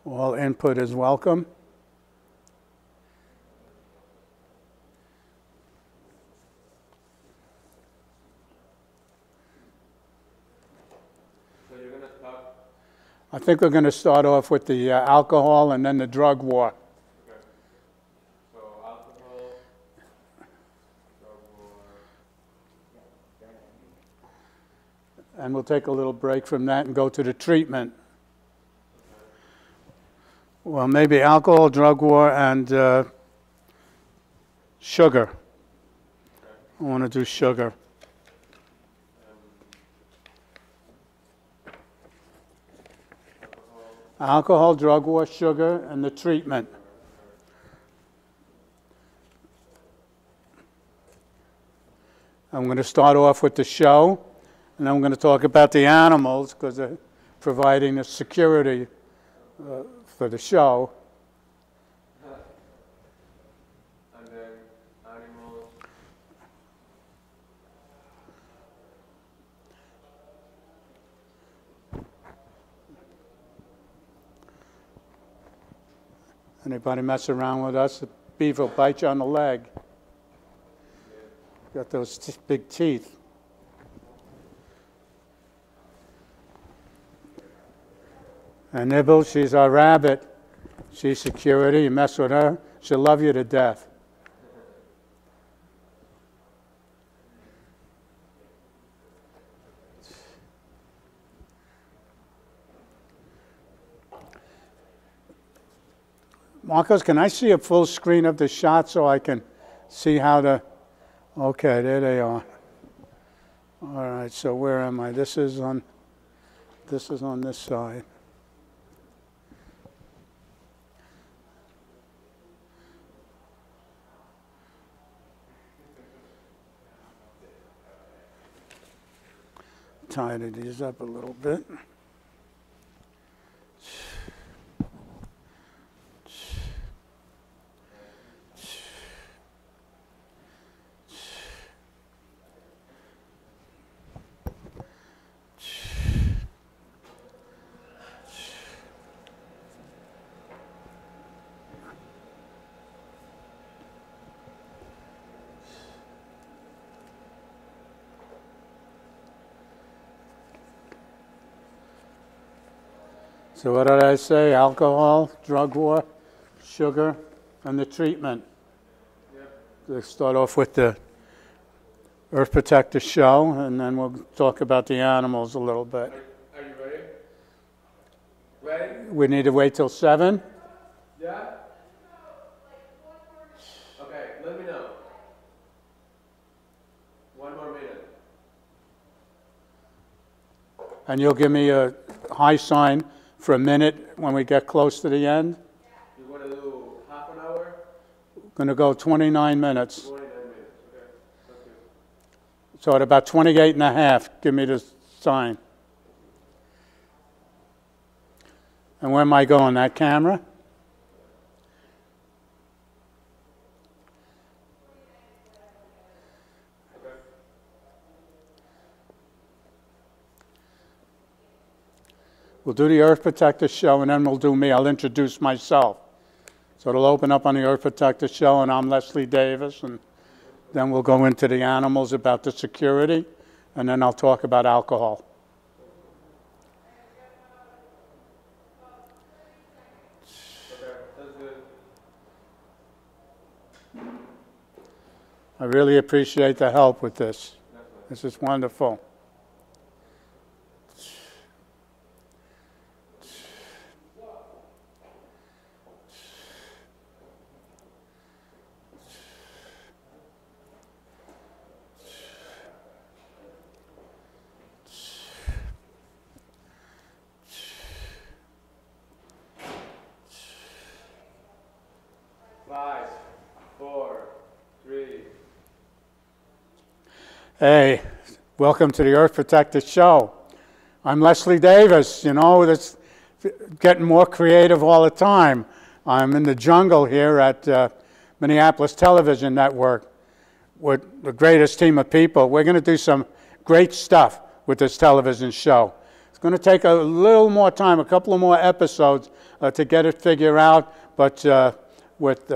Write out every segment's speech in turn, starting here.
All input is welcome. So you're going to start? I think we're going to start off with the alcohol and then the drug war. Okay. So alcohol, drug war. And we'll take a little break from that and go to the treatment. Well, maybe alcohol, drug war, and sugar. I want to do sugar. Alcohol, drug war, sugar, and the treatment. I'm going to start off with the show, and then I'm going to talk about the animals because they're providing the security for the show. And then animals. Anybody mess around with us, the beaver will bite you on the leg. Got those big teeth. And Nibble, she's our rabbit. She's security. You mess with her, she'll love you to death. Marcos, can I see a full screen of the shot so I can see how to... Okay, there they are. All right, so where am I? This is on this side. Tidy these up a little bit. So what did I say? Alcohol, drug war, sugar, and the treatment. Yep. Let's start off with the Earth Protector show, and then we'll talk about the animals a little bit. Are you ready? Ready? We need to wait till 7? Yeah? Okay, let me know. 1 more minute. And you'll give me a high sign for a minute when we get close to the end? You want to do half an hour? Going to go 29 minutes. 29 minutes, okay. Thank you. So at about 28 and a half, give me the sign. And where am I going? That camera? Okay. We'll do the Earth Protector show, and then we'll do me. I'll introduce myself. So it'll open up on the Earth Protector show, and I'm Leslie Davis, and then we'll go into the animals about the security, and then I'll talk about alcohol. Okay, that's good. I really appreciate the help with this. This is wonderful. Five, 4, 3. Hey, welcome to the Earth Protector show. I'm Leslie Davis. You know, that's getting more creative all the time. I'm in the jungle here at Minneapolis Television Network with the greatest team of people. We're going to do some great stuff with this television show. It's going to take a little more time, a couple of more episodes. to get it figured out, but with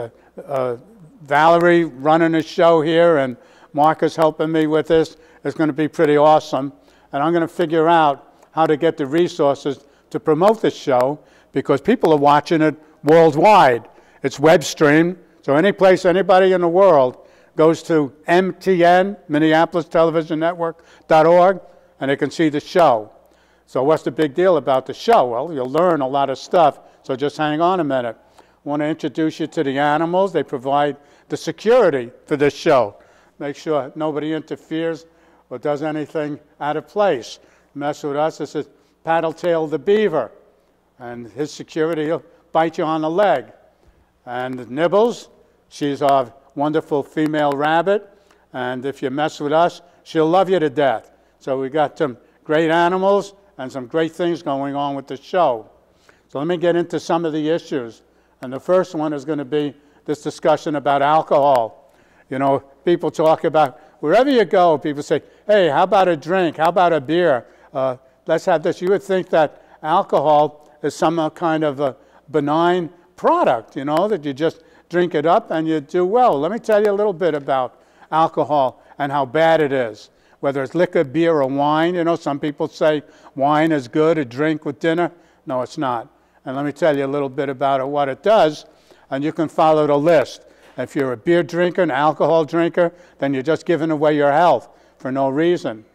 Valerie running the show here and Marcus helping me with this, it's going to be pretty awesome. And I'm going to figure out how to get the resources to promote this show, because people are watching it worldwide. It's web streamed, so any place anybody in the world goes to MTN, Minneapolis Television Network.org, and they can see the show. So what's the big deal about the show? Well, you'll learn a lot of stuff, so just hang on a minute. I want to introduce you to the animals. They provide the security for this show. Make sure nobody interferes or does anything out of place. Mess with us. This is Paddletail the beaver, and his security, he'll bite you on the leg. And Nibbles, she's our wonderful female rabbit, and if you mess with us, she'll love you to death. So we got some great animals and some great things going on with the show. So let me get into some of the issues. And the first one is going to be this discussion about alcohol. You know, people talk about, wherever you go, people say, hey, how about a drink? How about a beer? Let's have this. You would think that alcohol is some kind of a benign product, you know, that you just drink it up and you do well. Let me tell you a little bit about alcohol and how bad it is. Whether it's liquor, beer, or wine, you know, some people say wine is good, a drink with dinner. No, it's not. And let me tell you a little bit about it, what it does, and you can follow the list. If you're a beer drinker, an alcohol drinker, then you're just giving away your health for no reason.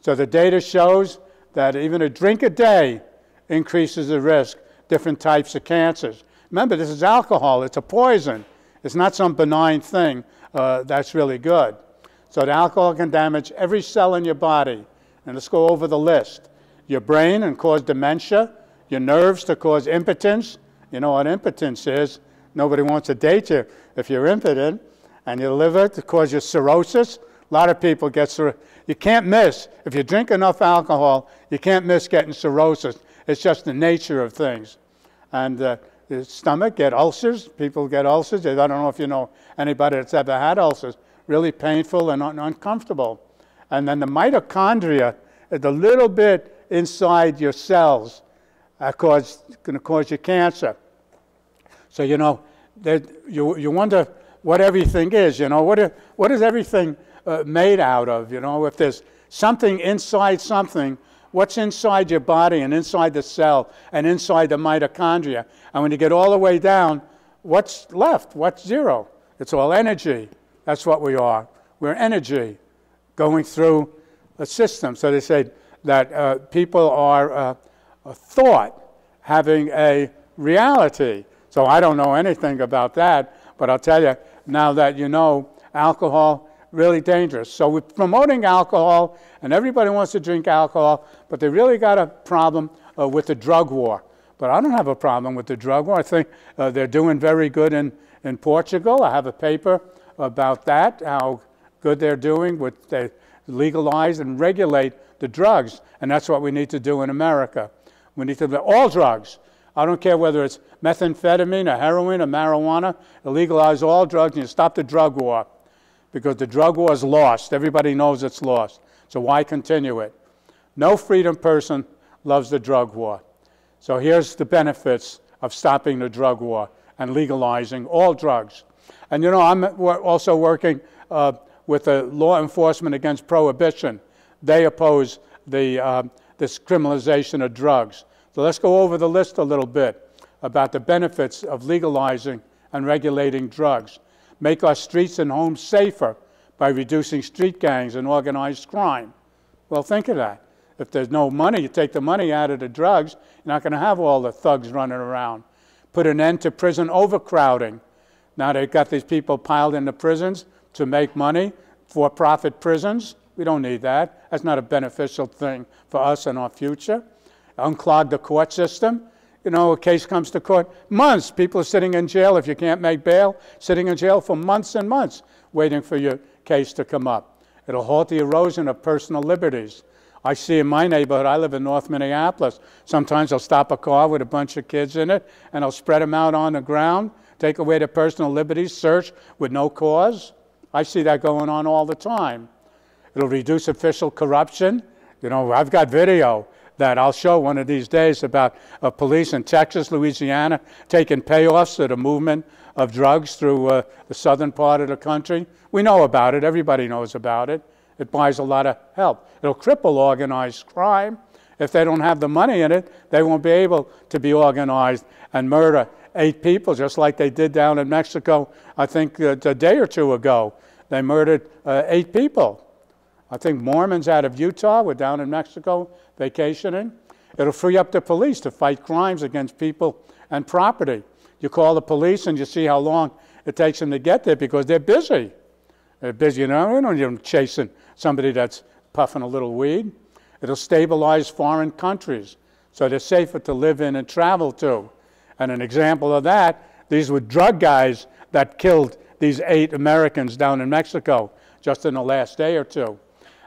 So the data shows that even a drink a day increases the risk, different types of cancers. Remember, this is alcohol. It's a poison. It's not some benign thing that's really good. So the alcohol can damage every cell in your body. And let's go over the list. Your brain and cause dementia. Your nerves to cause impotence. You know what impotence is. Nobody wants to date you if you're impotent. And your liver to cause you cirrhosis. A lot of people get cirrhosis. You can't miss. If you drink enough alcohol, you can't miss getting cirrhosis. It's just the nature of things. And the stomach, get ulcers. People get ulcers. I don't know if you know anybody that's ever had ulcers. Really painful and uncomfortable. And then the mitochondria is a little bit inside your cells. Going to cause you cancer. So, you know, you wonder what everything is. You know, what is everything made out of? You know, if there's something inside something, what's inside your body and inside the cell and inside the mitochondria? And when you get all the way down, what's left? What's zero? It's all energy. That's what we are. We're energy going through a system. So they say that people are a thought having a reality. So I don't know anything about that, but I'll tell you now that you know alcohol, really dangerous. So we're promoting alcohol, and everybody wants to drink alcohol, but they really got a problem with the drug war. But I don't have a problem with the drug war. I think they're doing very good in Portugal. I have a paper about that, how good they're doing with they legalize and regulate the drugs, and that's what we need to do in America. We need to do all drugs. I don't care whether it's methamphetamine or heroin or marijuana. Legalize all drugs and you stop the drug war, because the drug war is lost. Everybody knows it's lost. So why continue it? No freedom person loves the drug war. So here's the benefits of stopping the drug war and legalizing all drugs. And you know, I'm also working with the law enforcement against prohibition. They oppose the this criminalization of drugs. So let's go over the list a little bit about the benefits of legalizing and regulating drugs. Make our streets and homes safer by reducing street gangs and organized crime. Well, think of that. If there's no money, you take the money out of the drugs, you're not going to have all the thugs running around. Put an end to prison overcrowding. Now they've got these people piled into prisons to make money, for-profit prisons. We don't need that. That's not a beneficial thing for us and our future. Unclog the court system. You know, a case comes to court, months. People are sitting in jail if you can't make bail, sitting in jail for months and months, waiting for your case to come up. It'll halt the erosion of personal liberties. I see in my neighborhood, I live in North Minneapolis, sometimes they'll stop a car with a bunch of kids in it, and they'll spread them out on the ground, take away their personal liberties, search with no cause. I see that going on all the time. It'll reduce official corruption. You know, I've got video. that I'll show one of these days about police in Texas, Louisiana, taking payoffs to the movement of drugs through the southern part of the country. We know about it. Everybody knows about it. It buys a lot of help. It'll cripple organized crime. If they don't have the money in it, they won't be able to be organized and murder 8 people, just like they did down in Mexico, I think a day or 2 ago. They murdered 8 people. I think Mormons out of Utah were down in Mexico vacationing. It'll free up the police to fight crimes against people and property. You call the police and you see how long it takes them to get there because they're busy. They're busy, you know, they don't even chasing somebody that's puffing a little weed. It'll stabilize foreign countries so they're safer to live in and travel to. And an example of that, these were drug guys that killed these 8 Americans down in Mexico just in the last day or 2.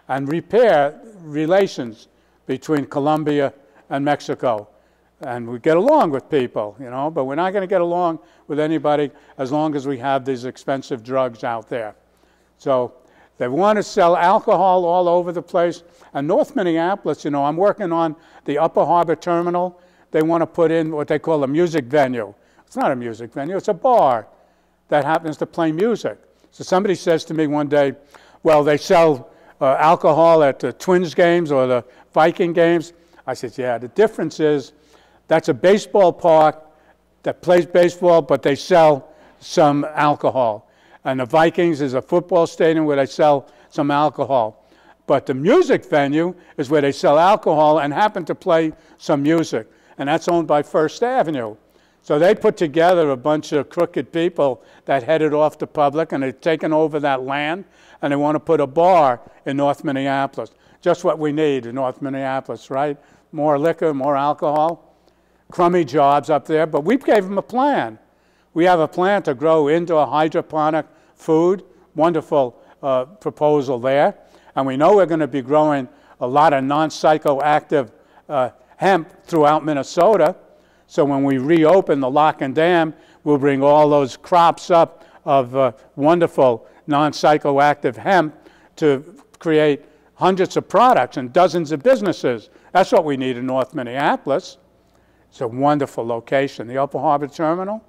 And repair relations between Colombia and Mexico. And we get along with people, you know, but we're not going to get along with anybody as long as we have these expensive drugs out there. So they want to sell alcohol all over the place. And North Minneapolis, you know, I'm working on the Upper Harbor Terminal. They want to put in what they call a music venue. It's not a music venue, it's a bar that happens to play music. So somebody says to me one day, well, they sell alcohol at the Twins games or the Viking games. I said, yeah, the difference is that's a baseball park that plays baseball, but they sell some alcohol. And the Vikings is a football stadium where they sell some alcohol. But the music venue is where they sell alcohol and happen to play some music. And that's owned by First Avenue. So they put together a bunch of crooked people that headed off the public, and they've taken over that land, and they want to put a bar in North Minneapolis. Just what we need in North Minneapolis, right? More liquor, more alcohol. Crummy jobs up there, but we gave them a plan. We have a plan to grow indoor hydroponic food. Wonderful proposal there. And we know we're going to be growing a lot of non-psychoactive hemp throughout Minnesota. So when we reopen the lock and dam, we'll bring all those crops up of wonderful non-psychoactive hemp to create hundreds of products and dozens of businesses. That's what we need in North Minneapolis. It's a wonderful location. The Upper Harbor Terminal,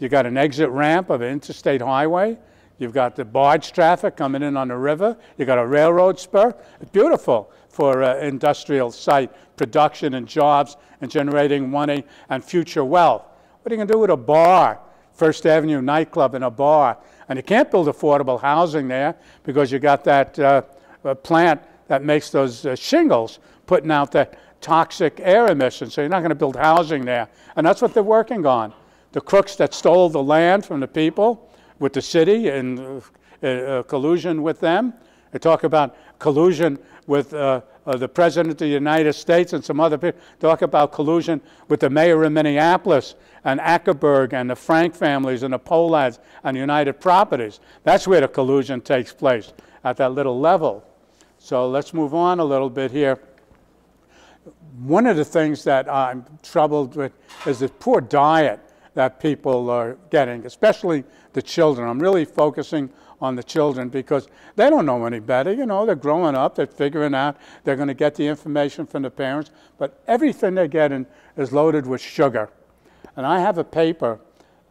you've got an exit ramp of an interstate highway. You've got the barge traffic coming in on the river. You've got a railroad spur. It's beautiful for industrial site production and jobs and generating money and future wealth. What are you going to do with a bar? First Avenue nightclub and a bar. And you can't build affordable housing there because you got that plant that makes those shingles putting out that toxic air emissions. So you're not going to build housing there. And that's what they're working on. The crooks that stole the land from the people with the city in collusion with them. They talk about collusion with the President of the United States and some other people. Talk about collusion with the mayor of Minneapolis and Ackerberg and the Frank families and the Polads and United Properties. That's where the collusion takes place, at that little level. So let's move on a little bit here. One of the things that I'm troubled with is the poor diet that people are getting, especially the children. I'm really focusing on the children because they don't know any better. You know, they're growing up, they're figuring out, they're going to get the information from the parents, but everything they're getting is loaded with sugar. And I have a paper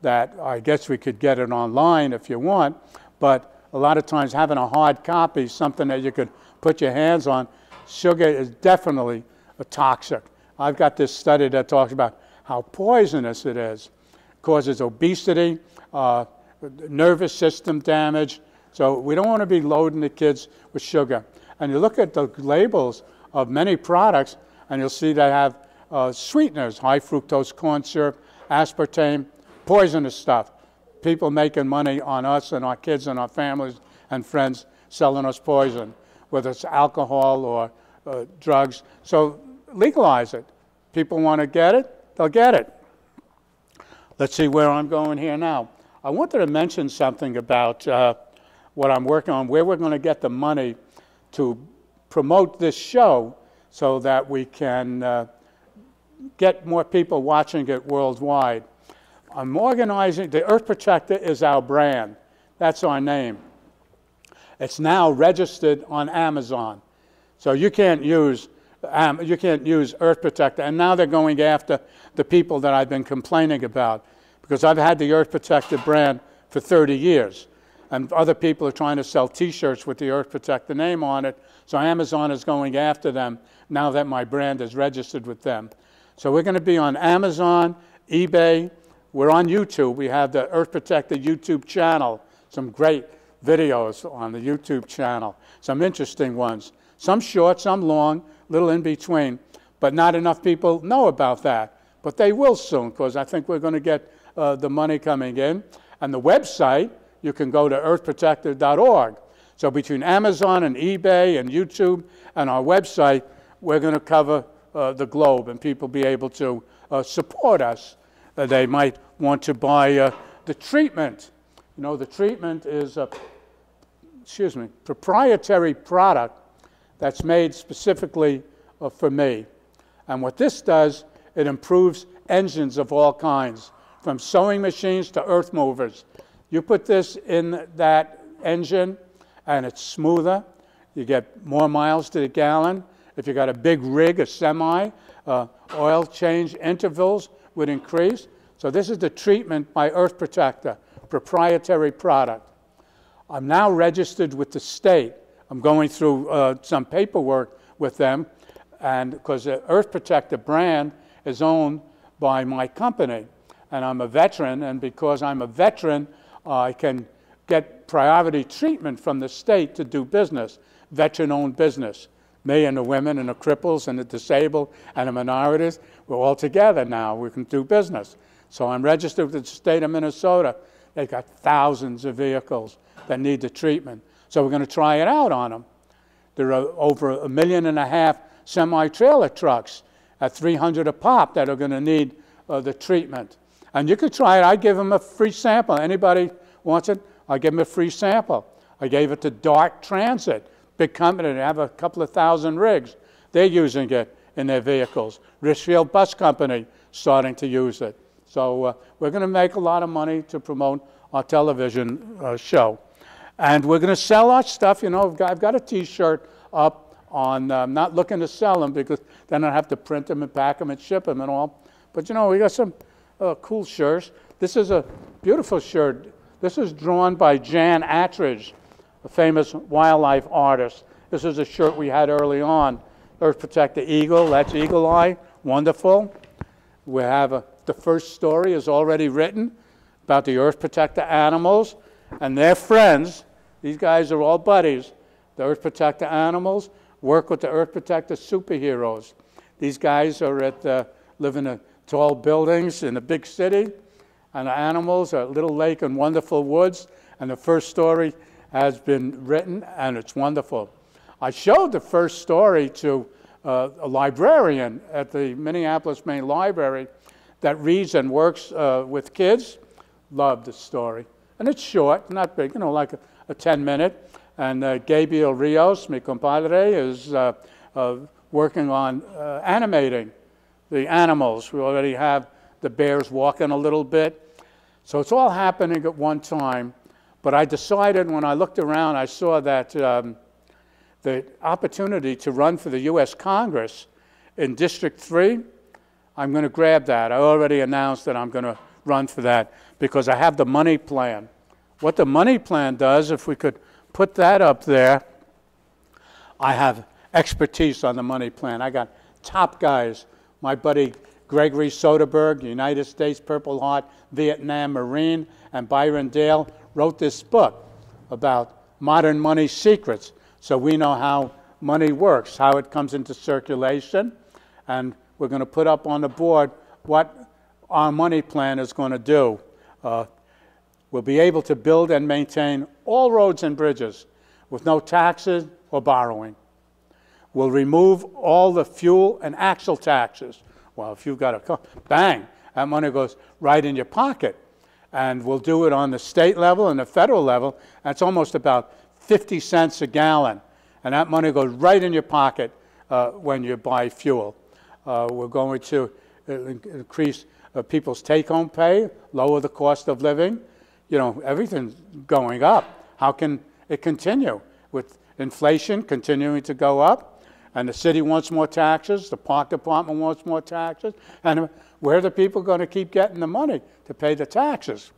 that I guess we could get it online if you want, but a lot of times having a hard copy, something that you could put your hands on, sugar is definitely a toxic. I've got this study that talks about how poisonous it is. It causes obesity, nervous system damage. So we don't want to be loading the kids with sugar. And you look at the labels of many products, and you'll see they have sweeteners, high fructose corn syrup, aspartame, poisonous stuff. People making money on us and our kids and our families and friends selling us poison, whether it's alcohol or drugs. So legalize it. People want to get it, they'll get it. Let's see where I'm going here now. I wanted to mention something about what I'm working on, where we're going to get the money to promote this show so that we can get more people watching it worldwide. I'm organizing, the Earth Protector is our brand. That's our name. It's now registered on Amazon. So you can't use you can't use Earth Protector. And now they're going after the people that I've been complaining about, because I've had the Earth Protector brand for 30 years. And other people are trying to sell T-shirts with the Earth Protector name on it. So Amazon is going after them now that my brand is registered with them. So we're going to be on Amazon, eBay. We're on YouTube. We have the Earth Protector YouTube channel. Some great videos on the YouTube channel. Some interesting ones. Some short, some long, little in between. But not enough people know about that. But they will soon, because I think we're going to get the money coming in. And the website, you can go to earthprotector.org. So between Amazon and eBay and YouTube and our website, we're going to cover the globe, and people be able to support us. They might want to buy the treatment. You know, the treatment is a proprietary product that's made specifically for me. And what this does, it improves engines of all kinds, from sewing machines to earth movers. You put this in that engine, and it's smoother. You get more miles to the gallon. If you got a big rig, a semi, oil change intervals would increase. So this is the treatment by Earth Protector, proprietary product. I'm now registered with the state. I'm going through some paperwork with them, and because the Earth Protector brand is owned by my company, and I'm a veteran, and because I'm a veteran, I can get priority treatment from the state to do business, veteran-owned business. Me and the women and the cripples and the disabled and the minorities, we're all together now. We can do business. So I'm registered with the state of Minnesota. They've got thousands of vehicles that need the treatment. So we're going to try it out on them. There are over 1.5 million semi-trailer trucks at 300 a pop that are going to need the treatment. And you could try it. I give them a free sample. Anybody wants it, I give them a free sample. I gave it to Dark Transit, big company. They have a couple of thousand rigs. They're using it in their vehicles. Richfield Bus Company starting to use it. So we're going to make a lot of money to promote our television show. And we're going to sell our stuff. You know, I've got a T-shirt up on, I'm not looking to sell them because then I have to print them and pack them and ship them and all. But, you know, we got some cool shirts. This is a beautiful shirt. This is drawn by Jan Attridge, a famous wildlife artist. This is a shirt we had early on. Earth Protector Eagle, that's Eagle Eye, wonderful. We have the first story is already written about the Earth Protector animals and their friends. These guys are all buddies. The Earth Protector animals work with the Earth Protector superheroes. These guys are live in tall buildings in a big city, and the animals are at Little Lake and Wonderful Woods, and the first story has been written, and it's wonderful. I showed the first story to a librarian at the Minneapolis Main Library that reads and works with kids. Loved the story. And it's short, not big, you know, like a 10-minute. And Gabriel Rios, mi compadre, is working on animating the animals. We already have the bears walking a little bit. So it's all happening at one time. But I decided when I looked around, I saw that the opportunity to run for the U.S. Congress in District 3, I'm going to grab that. I already announced that I'm going to run for that because I have the money plan. What the money plan does, if we could put that up there, I have expertise on the money plan. I got top guys. My buddy Gregory Soderbergh, United States Purple Heart Vietnam Marine, and Byron Dale wrote this book about modern money secrets. So we know how money works, how it comes into circulation, and we're going to put up on the board what our money plan is going to do. We'll be able to build and maintain all roads and bridges with no taxes or borrowing. We'll remove all the fuel and axle taxes. Well, if you've got a car, bang, that money goes right in your pocket. And we'll do it on the state level and the federal level. That's almost about 50 cents a gallon. And that money goes right in your pocket when you buy fuel. We're going to increase people's take-home pay, lower the cost of living. You know, everything's going up. How can it continue with inflation continuing to go up? And the city wants more taxes, the park department wants more taxes, and where are the people going to keep getting the money to pay the taxes?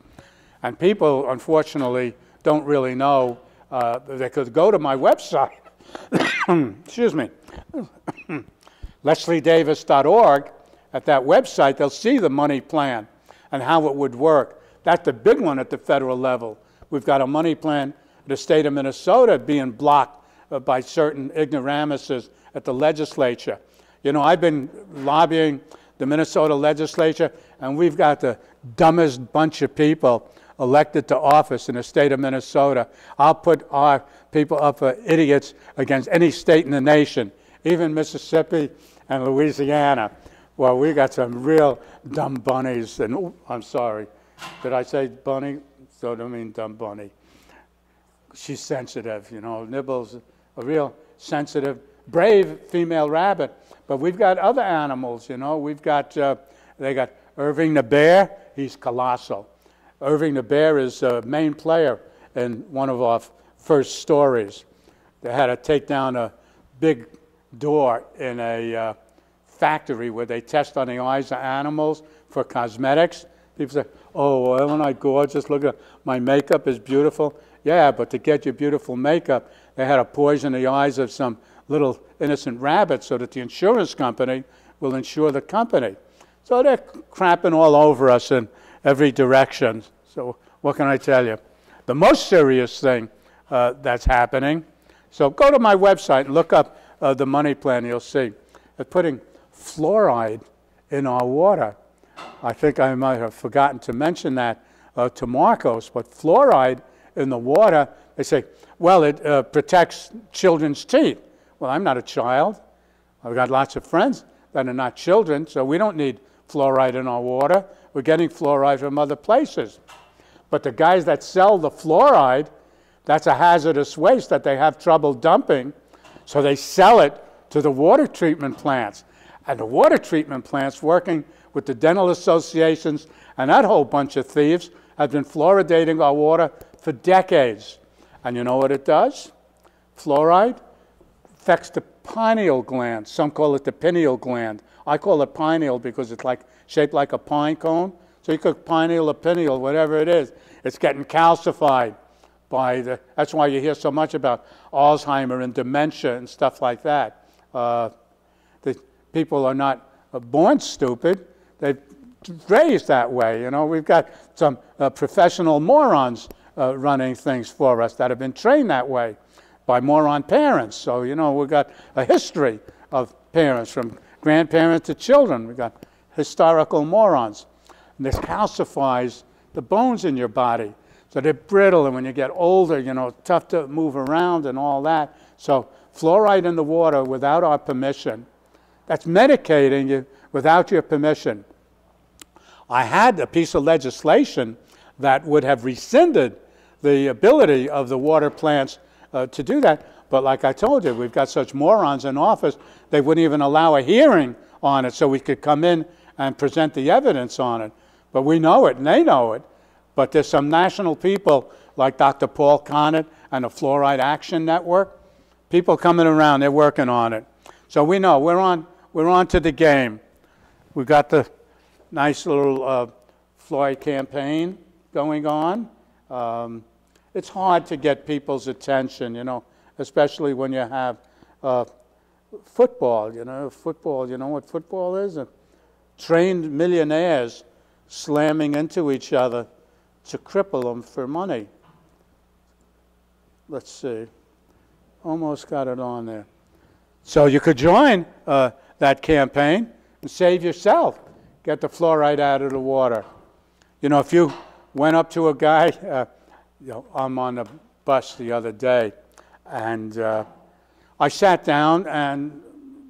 And people, unfortunately, don't really know. They could go to my website, excuse me, lesliedavis.org. At that website, they'll see the money plan and how it would work. That's the big one at the federal level. We've got a money plan in the state of Minnesota being blocked by certain ignoramuses at the legislature. You know, I've been lobbying the Minnesota legislature, and we've got the dumbest bunch of people elected to office in the state of Minnesota. I'll put our people up for idiots against any state in the nation, even Mississippi and Louisiana. Well, we got some real dumb bunnies, and ooh, I'm sorry. Did I say bunny? So I don't mean dumb bunny. She's sensitive, you know. Nibble's a real sensitive, brave female rabbit. But we've got other animals, you know. We've got, they got Irving the bear. He's colossal. Irving the bear is a main player in one of our first stories. They had to take down a big door in a factory where they test on the eyes of animals for cosmetics. People say, oh, aren't I gorgeous? Look at my makeup is beautiful. Yeah, but to get your beautiful makeup, they had to poison the eyes of some little innocent rabbit so that the insurance company will insure the company. So they're crapping all over us in every direction. So what can I tell you? The most serious thing that's happening, so go to my website and look up the money plan. You'll see. They're putting fluoride in our water. I think I might have forgotten to mention that to Marcos, but fluoride in the water, they say, well, it protects children's teeth. Well, I'm not a child. I've got lots of friends that are not children, so we don't need fluoride in our water. We're getting fluoride from other places. But the guys that sell the fluoride, that's a hazardous waste that they have trouble dumping, so they sell it to the water treatment plants. And the water treatment plants, working with the dental associations and that whole bunch of thieves, have been fluoridating our water for decades. And you know what it does? Fluoride affects the pineal gland. Some call it the pineal gland. I call it pineal because it's like shaped like a pine cone. So you cook pineal or pineal, whatever it is. It's getting calcified by the, that's why you hear so much about Alzheimer and dementia and stuff like that. The people are not born stupid. They're raised that way. You know, we've got some professional morons running things for us that have been trained that way by moron parents. So, you know, we've got a history of parents from grandparents to children. We've got historical morons. And this calcifies the bones in your body. So they're brittle, and when you get older, you know, it's tough to move around and all that. So fluoride in the water without our permission, that's medicating you without your permission. I had a piece of legislation that would have rescinded the ability of the water plants to do that. But like I told you, we've got such morons in office, they wouldn't even allow a hearing on it so we could come in and present the evidence on it. But we know it, and they know it. But there's some national people like Dr. Paul Connett and the Fluoride Action Network, people coming around, they're working on it. So we know, we're on to the game. We've got the nice little fluoride campaign going on. It's hard to get people's attention, you know, especially when you have football, you know. Football, you know what football is? Trained millionaires slamming into each other to cripple them for money. Let's see. Almost got it on there. So you could join that campaign and save yourself. Get the fluoride out of the water. You know, if you went up to a guy, you know, I'm on the bus the other day, and I sat down, and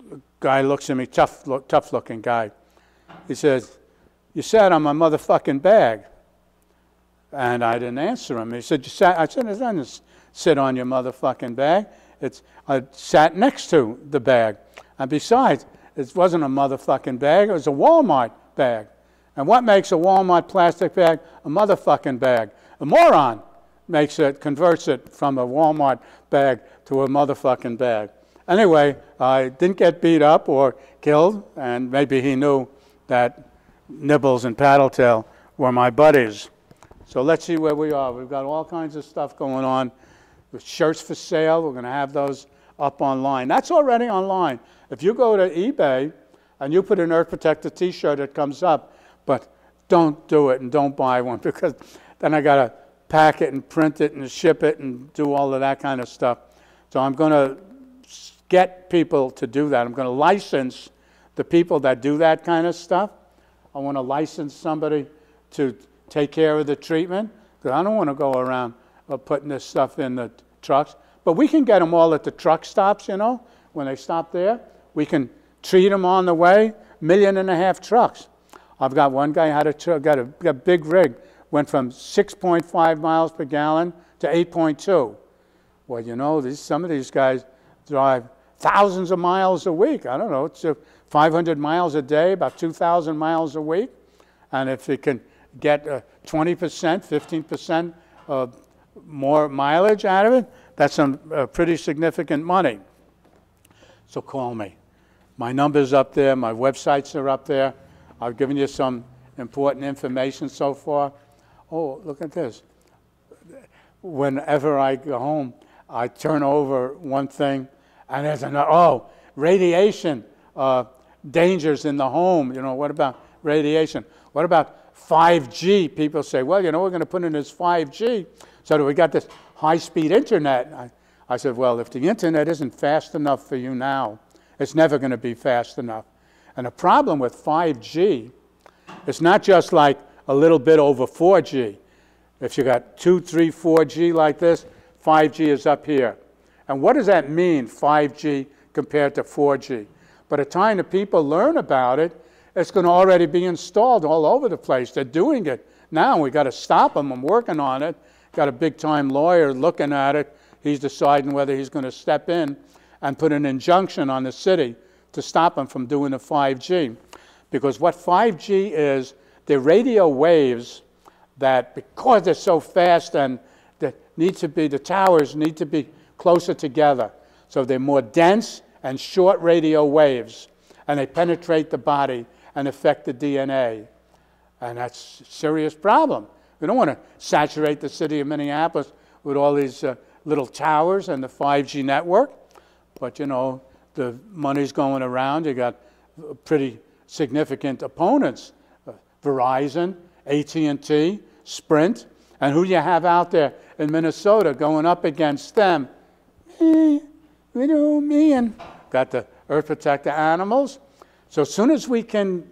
the guy looks at me, tough-looking guy. He says, "You sat on my motherfucking bag." And I didn't answer him. He said, I said, "I didn't sit on your motherfucking bag. I sat next to the bag. And besides, it wasn't a motherfucking bag. It was a Walmart bag. And what makes a Walmart plastic bag a motherfucking bag? A moron converts it from a Walmart bag to a motherfucking bag." Anyway, I didn't get beat up or killed, and maybe he knew that Nibbles and Paddletail were my buddies. So let's see where we are. We've got all kinds of stuff going on. With shirts for sale, we're going to have those up online. That's already online. If you go to eBay and you put an Earth Protector t-shirt, it comes up. But don't do it and don't buy one, because then I got to pack it and print it and ship it and do all of that kind of stuff. So I'm going to get people to do that. I'm going to license the people that do that kind of stuff. I want to license somebody to take care of the treatment, because I don't want to go around putting this stuff in the trucks. But we can get them all at the truck stops, you know, when they stop there. We can treat them on the way. 1.5 million trucks. I've got one guy had got a big rig, went from 6.5 miles per gallon to 8.2. Well, you know, some of these guys drive thousands of miles a week. I don't know, it's 500 miles a day, about 2,000 miles a week. And if it can get 20%, 15% more mileage out of it, that's some pretty significant money. So call me. My number's up there, my websites are up there. I've given you some important information so far. Oh, look at this. Whenever I go home, I turn over one thing, and there's another. Oh, radiation dangers in the home. You know, what about radiation? What about 5G? People say, well, you know, we're going to put in this 5G so that we got this high-speed internet. I said, well, if the internet isn't fast enough for you now, it's never going to be fast enough. And the problem with 5G, it's not just like a little bit over 4G. If you got 2, 3, 4G like this, 5G is up here. And what does that mean, 5G compared to 4G? By the time the people learn about it, it's going to already be installed all over the place. They're doing it now. We got to stop them. I'm working on it. Got a big-time lawyer looking at it. He's deciding whether he's going to step in and put an injunction on the city to stop them from doing the 5G. Because what 5G is, they're radio waves that, because they're so fast, and the towers need to be closer together. So they're more dense and short radio waves, and they penetrate the body and affect the DNA. And that's a serious problem. We don't want to saturate the city of Minneapolis with all these little towers and the 5G network. But, you know, the money's going around. You got pretty significant opponents, Verizon, AT&T, Sprint. And who do you have out there in Minnesota going up against them? Me and got the Earth Protector animals. So as soon as we can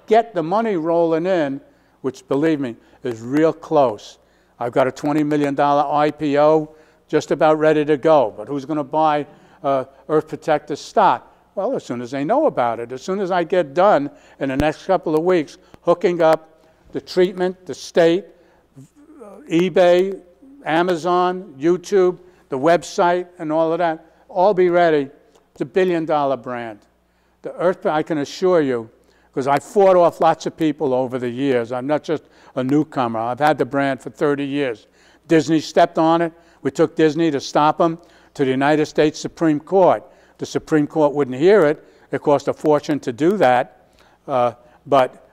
get the money rolling in, which, believe me, is real close. I've got a $20 million IPO just about ready to go. But who's going to buy Earth Protector stock? Well, as soon as they know about it. As soon as I get done in the next couple of weeks hooking up the treatment, the state, eBay, Amazon, YouTube, the website, and all of that, all be ready. It's a $1 billion brand. The Earth, I can assure you, because I fought off lots of people over the years. I'm not just a newcomer. I've had the brand for 30 years. Disney stepped on it. We took Disney to stop them to the United States Supreme Court. The Supreme Court wouldn't hear it. It cost a fortune to do that. So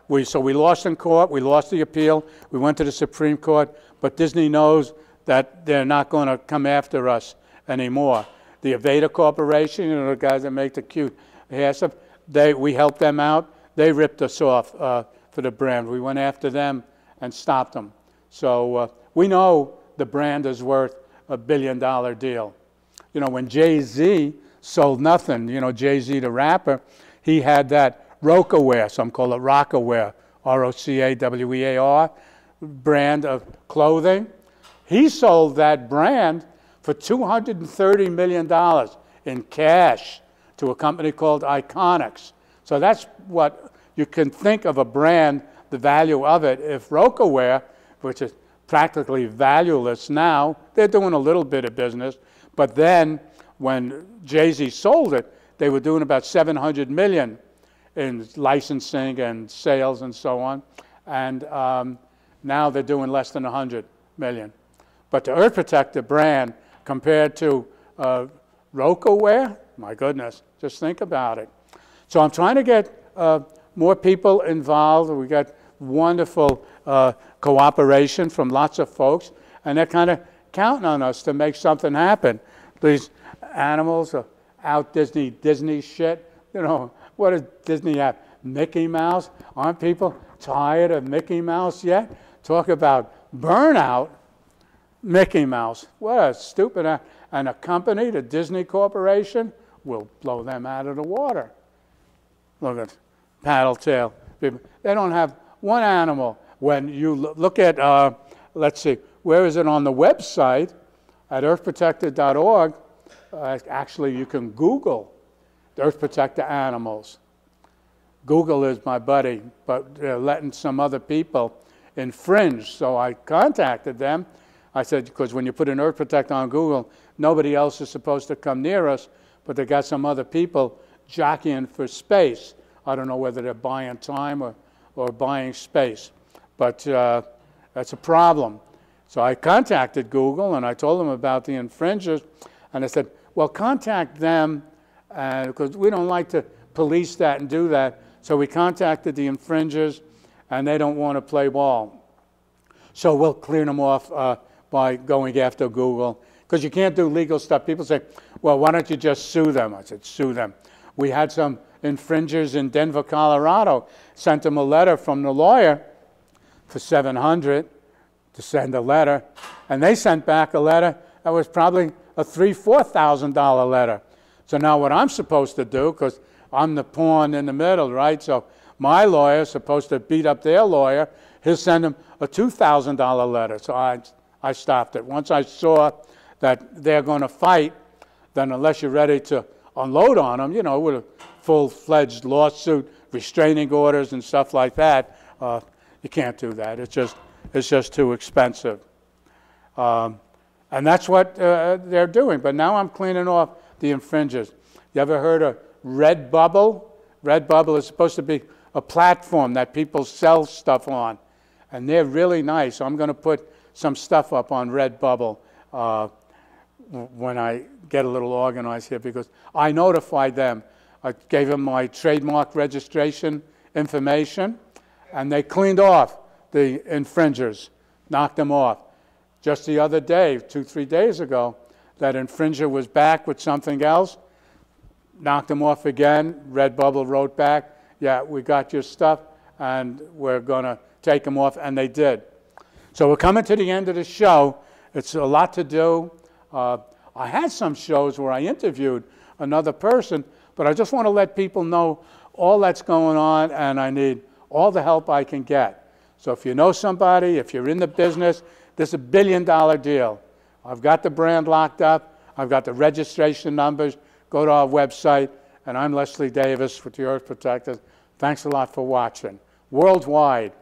we lost in court. We lost the appeal. We went to the Supreme Court. But Disney knows that they're not going to come after us anymore. The Aveda Corporation, you know, the guys that make the cute hair stuff, we helped them out. They ripped us off for the brand. We went after them and stopped them. So we know the brand is worth a $1 billion deal. You know, when Jay-Z sold nothing, you know, Jay-Z the rapper, he had that Rocawear, some call it Rocawear, R-O-C-A-W-E-A-R, brand of clothing. He sold that brand for $230 million in cash to a company called Iconics. So that's what you can think of a brand, the value of it. If Rocawear, which is practically valueless now, they're doing a little bit of business, but then when Jay-Z sold it, they were doing about $700 million in licensing and sales and so on, and now they're doing less than $100 million. But the Earth Protector brand, compared to Rocawear, My goodness, just think about it. So I'm trying to get more people involved. We got wonderful cooperation from lots of folks, and they're kind of counting on us to make something happen. These animals are out Disney shit. You know, what does Disney have? Mickey Mouse? Aren't people tired of Mickey Mouse yet? Talk about burnout. Mickey Mouse. What a stupid... And a company, the Disney Corporation, will blow them out of the water. Look at Paddletail. They don't have one animal. When you look at, let's see, where is it on the website? At earthprotector.org, actually you can Google the Earth Protector animals. Google is my buddy, but they're letting some other people infringe. So I contacted them. I said, because when you put an Earth Protector on Google, nobody else is supposed to come near us, but they got some other people jockeying for space. I don't know whether they're buying time or buying space, but that's a problem. So I contacted Google, and I told them about the infringers, and I said, well, contact them, because we don't like to police that and do that. So we contacted the infringers, and they don't want to play ball. So we'll clear them off by going after Google, because you can't do legal stuff. People say, well, why don't you just sue them? I said, sue them. We had some infringers in Denver, Colorado, sent them a letter from the lawyer for $700 to send a letter, and they sent back a letter that was probably a $3,000-4,000 letter. So now what I'm supposed to do, because I'm the pawn in the middle, right? So my lawyer is supposed to beat up their lawyer. He'll send them a $2,000 letter. So I stopped it. Once I saw that they're going to fight, then unless you're ready to unload on them, you know, with a full-fledged lawsuit, restraining orders and stuff like that, you can't do that. It's just too expensive. And that's what they're doing. But now I'm cleaning off the infringers. You ever heard of Redbubble? Redbubble is supposed to be a platform that people sell stuff on. And they're really nice. So I'm going to put some stuff up on Redbubble when I get a little organized here, because I notified them. I gave them my trademark registration information, and they cleaned off the infringers, knocked them off. Just the other day, 2-3 days ago, that infringer was back with something else, knocked them off again. Redbubble wrote back, yeah, we got your stuff, and we're going to take them off, and they did. So we're coming to the end of the show. It's a lot to do. I had some shows where I interviewed another person, but I just want to let people know all that's going on, and I need all the help I can get. So if you know somebody, if you're in the business, this is a $1 billion deal. I've got the brand locked up. I've got the registration numbers. Go to our website, and I'm Leslie Davis with the Earth Protectors. Thanks a lot for watching. Worldwide.